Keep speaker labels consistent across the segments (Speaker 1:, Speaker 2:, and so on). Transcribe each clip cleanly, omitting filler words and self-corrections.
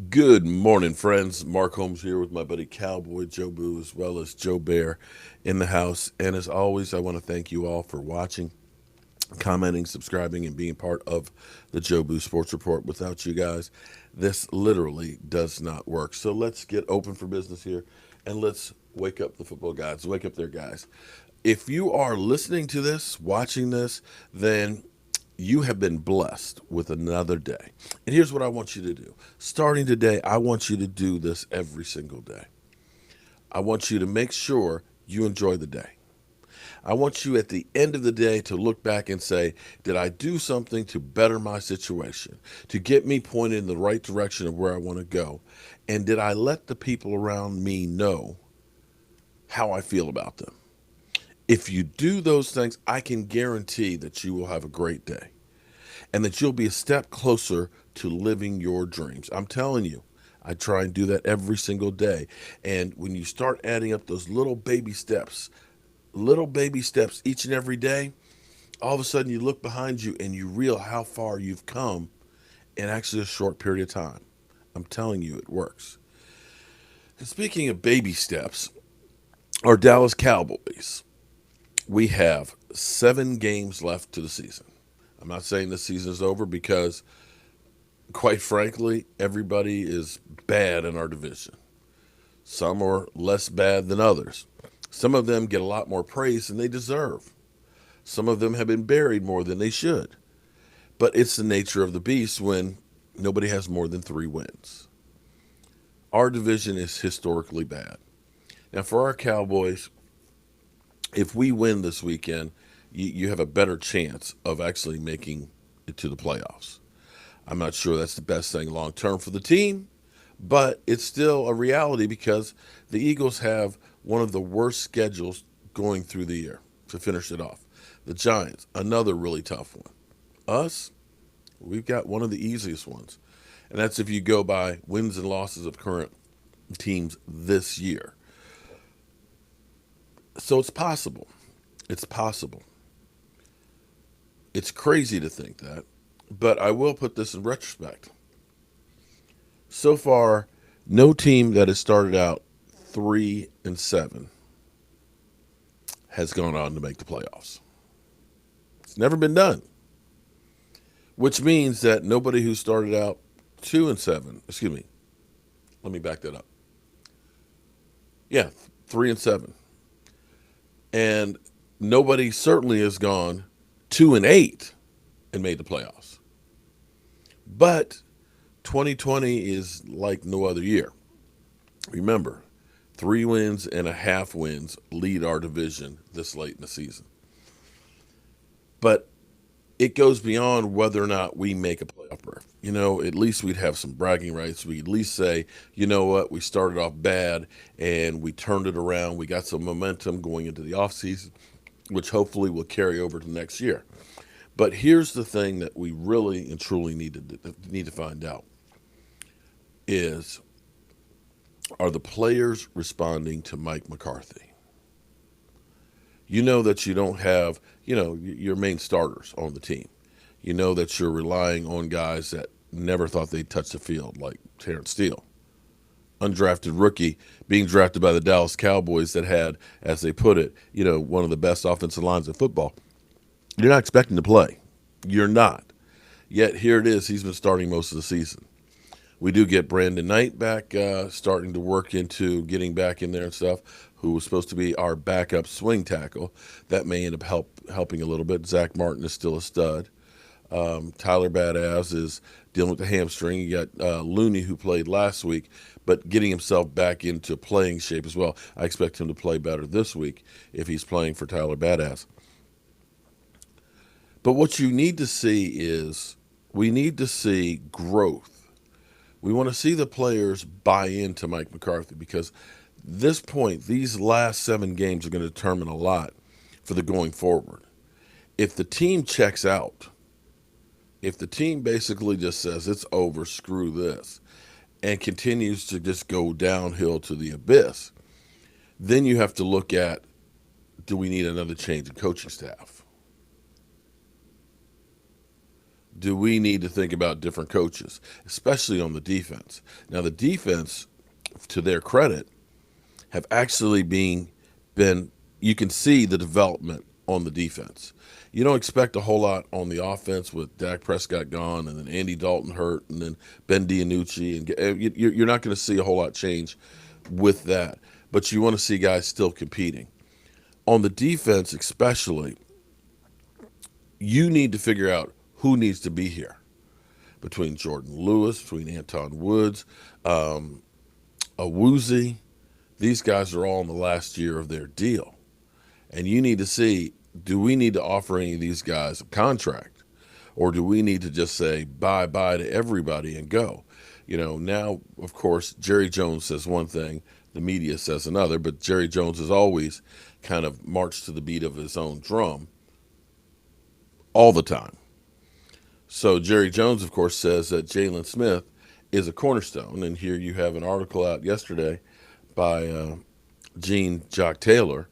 Speaker 1: Good morning, friends. Mark Holmes here with my buddy Cowboy Joe Boo, as well as Joe Bear in the house. And as always, I want to thank you all for watching, commenting, subscribing, and being part of the Joe Boo Sports Report. Without you guys, this literally does not work. So let's get open for business here and let's wake up the football gods. Wake up there, guys. If you are listening to this, watching this, then you have been blessed with another day. And here's what I want you to do. Starting today, I want you to do this every single day. I want you to make sure you enjoy the day. I want you at the end of the day to look back and say, did I do something to better my situation, to get me pointed in the right direction of where I want to go? And did I let the people around me know how I feel about them? If you do those things, I can guarantee that you will have a great day and that you'll be a step closer to living your dreams. I'm telling you, I try and do that every single day. And when you start adding up those little baby steps each and every day, all of a sudden you look behind you and you realize how far you've come in actually a short period of time. I'm telling you, it works. And speaking of baby steps, our Dallas Cowboys, we have 7 games left to the season. I'm not saying the season is over because, quite frankly, everybody is bad in our division. Some are less bad than others. Some of them get a lot more praise than they deserve. Some of them have been buried more than they should. But it's the nature of the beast when nobody has more than 3 wins. Our division is historically bad. Now, for our Cowboys, if we win this weekend, you have a better chance of actually making it to the playoffs. I'm not sure that's the best thing long term for the team, but it's still a reality because the Eagles have one of the worst schedules going through the year to finish it off. The Giants, another really tough one. Us, we've got one of the easiest ones. And that's if you go by wins and losses of current teams this year. So it's possible. It's possible. It's crazy to think that, but I will put this in retrospect. So far, no team that has started out 3-7 has gone on to make the playoffs. It's never been done, which means that nobody who started out 2-7, excuse me, let me back that up. Yeah, 3-7. And nobody certainly has gone 2-8 and made the playoffs. But 2020 is like no other year. Remember, 3.5 wins lead our division this late in the season. But it goes beyond whether or not we make a playoff berth. At least we'd have some bragging rights. We'd at least say, you know what, we started off bad and we turned it around. We got some momentum going into the offseason, which hopefully will carry over to next year. But here's the thing that we really and truly need to find out is, are the players responding to Mike McCarthy? You know that you don't have, your main starters on the team. You know that you're relying on guys that never thought they'd touch the field, like Terrence Steele, undrafted rookie being drafted by the Dallas Cowboys that had, as they put it, one of the best offensive lines in football. You're not expecting to play. You're not. Yet here it is. He's been starting most of the season. We do get Brandon Knight back, starting to work into getting back in there and stuff, who was supposed to be our backup swing tackle. That may end up helping a little bit. Zach Martin is still a stud. Tyler Badass is dealing with the hamstring. You got Looney, who played last week, but getting himself back into playing shape as well. I expect him to play better this week if he's playing for Tyler Badass. But what you need to see is, we need to see growth. We want to see the players buy into Mike McCarthy because this point, these last 7 games are going to determine a lot for the going forward. If the team checks out, if the team basically just says it's over, screw this, and continues to just go downhill to the abyss, then you have to look at, do we need another change in coaching staff? do we need to think about different coaches, especially on the defense? Now, the defense, to their credit, have actually been you can see the development on the defense. You don't expect a whole lot on the offense with Dak Prescott gone and then Andy Dalton hurt and then Ben DiNucci and you're not going to see a whole lot change with that. But you want to see guys still competing. On the defense, especially, you need to figure out who needs to be here between Jordan Lewis, between Anton Woods, Awuzie. These guys are all in the last year of their deal. And you need to see, do we need to offer any of these guys a contract? Or do we need to just say bye bye to everybody and go? Now, of course, Jerry Jones says one thing, the media says another, but Jerry Jones has always kind of marched to the beat of his own drum all the time. So Jerry Jones, of course, says that Jalen Smith is a cornerstone. And here you have an article out yesterday by Gene Jock Taylor,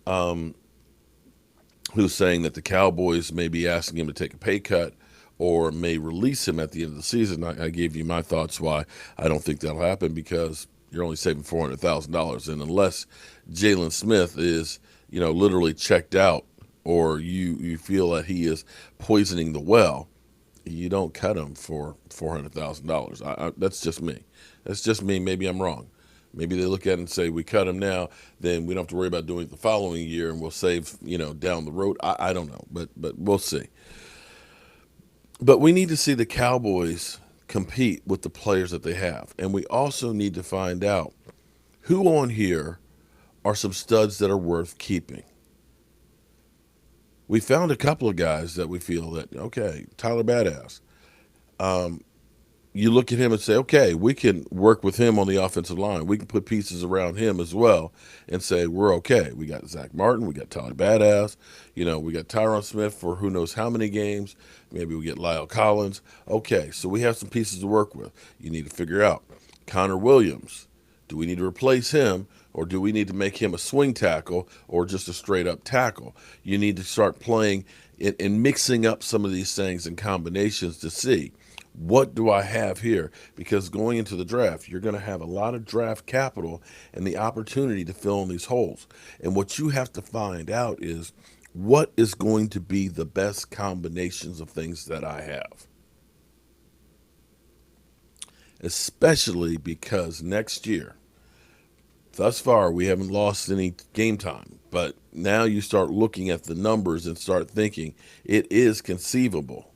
Speaker 1: who's saying that the Cowboys may be asking him to take a pay cut or may release him at the end of the season. I gave you my thoughts why I don't think that'll happen, because you're only saving $400,000. And unless Jalen Smith is, literally checked out, or you feel that he is poisoning the well, you don't cut him for $400,000. That's just me. That's just me. Maybe I'm wrong. Maybe they look at it and say, we cut him now, then we don't have to worry about doing it the following year, and we'll save, down the road. I don't know, but we'll see. But we need to see the Cowboys compete with the players that they have. And we also need to find out who on here are some studs that are worth keeping. We found a couple of guys that we feel that, okay, Tyler Badass. You look at him and say, okay, we can work with him on the offensive line. We can put pieces around him as well and say, we're okay. We got Zach Martin. We got Tyler Badass. We got Tyron Smith for who knows how many games. Maybe we get Lyle Collins. Okay, so we have some pieces to work with. You need to figure out Connor Williams. Do we need to replace him, or do we need to make him a swing tackle or just a straight up tackle? You need to start playing and mixing up some of these things in combinations to see, what do I have here? Because going into the draft, you're going to have a lot of draft capital and the opportunity to fill in these holes. And what you have to find out is, what is going to be the best combinations of things that I have? Especially because next year, thus far, we haven't lost any game time. But now you start looking at the numbers and start thinking it is conceivable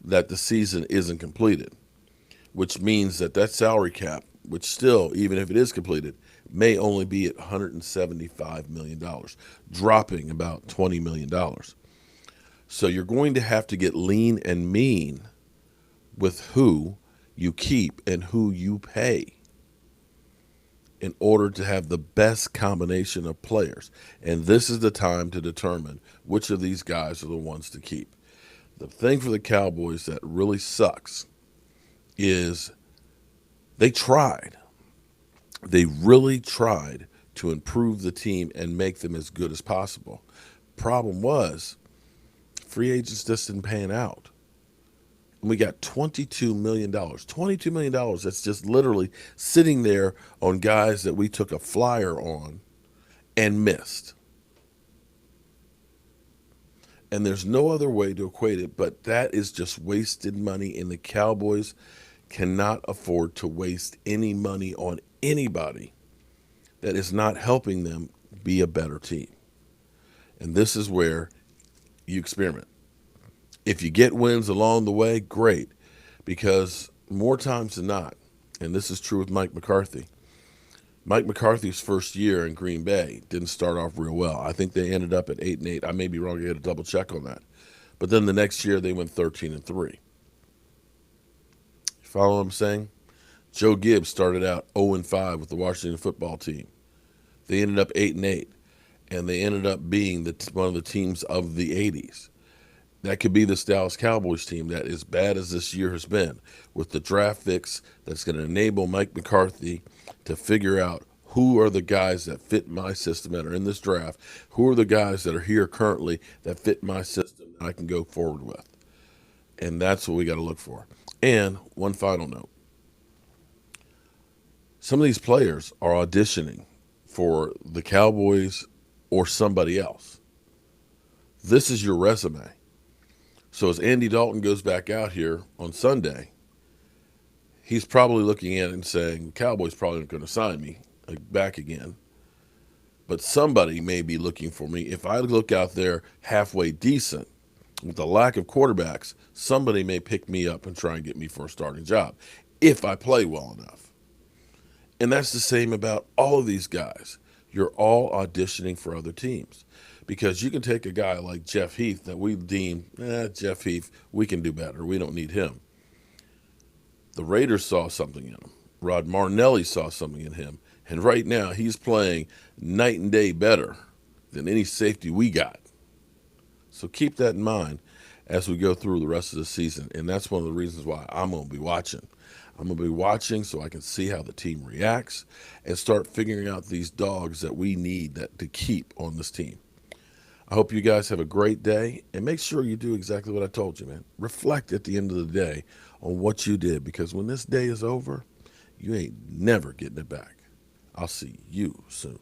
Speaker 1: that the season isn't completed, which means that salary cap, which still, even if it is completed, may only be at $175 million, dropping about $20 million. So you're going to have to get lean and mean with who you keep and who you pay in order to have the best combination of players. And this is the time to determine which of these guys are the ones to keep. The thing for the Cowboys that really sucks is they tried. They really tried to improve the team and make them as good as possible. Problem was, free agents just didn't pan out. And we got $22 million. $22 million that's just literally sitting there on guys that we took a flyer on and missed. And there's no other way to equate it, but that is just wasted money, and the Cowboys cannot afford to waste any money on anybody that is not helping them be a better team. And this is where you experiment. If you get wins along the way, great, because more times than not, and this is true with Mike McCarthy, Mike McCarthy's first year in Green Bay didn't start off real well. I think they ended up at 8-8. I may be wrong. I had to double check on that. But then the next year they went 13-3. You follow what I'm saying? Joe Gibbs started out 0-5 with the Washington football team. They ended up 8-8, and they ended up being one of the teams of the 80s. That could be this Dallas Cowboys team that, as bad as this year has been, with the draft fix that's going to enable Mike McCarthy to figure out who are the guys that fit my system that are in this draft, who are the guys that are here currently that fit my system that I can go forward with. And that's what we got to look for. And one final note, some of these players are auditioning for the Cowboys or somebody else. This is your resume. So as Andy Dalton goes back out here on Sunday, he's probably looking at it and saying, the Cowboys probably aren't going to sign me back again. But somebody may be looking for me. If I look out there halfway decent with the lack of quarterbacks, somebody may pick me up and try and get me for a starting job if I play well enough. And that's the same about all of these guys. You're all auditioning for other teams because you can take a guy like Jeff Heath that we deem, Jeff Heath, we can do better. We don't need him. The Raiders saw something in him. Rod Martinelli saw something in him. And right now he's playing night and day better than any safety we got. So keep that in mind as we go through the rest of the season. And that's one of the reasons why I'm going to be watching. I'm going to be watching so I can see how the team reacts and start figuring out these dogs that we need to keep on this team. I hope you guys have a great day, and make sure you do exactly what I told you, man. Reflect at the end of the day on what you did, because when this day is over, you ain't never getting it back. I'll see you soon.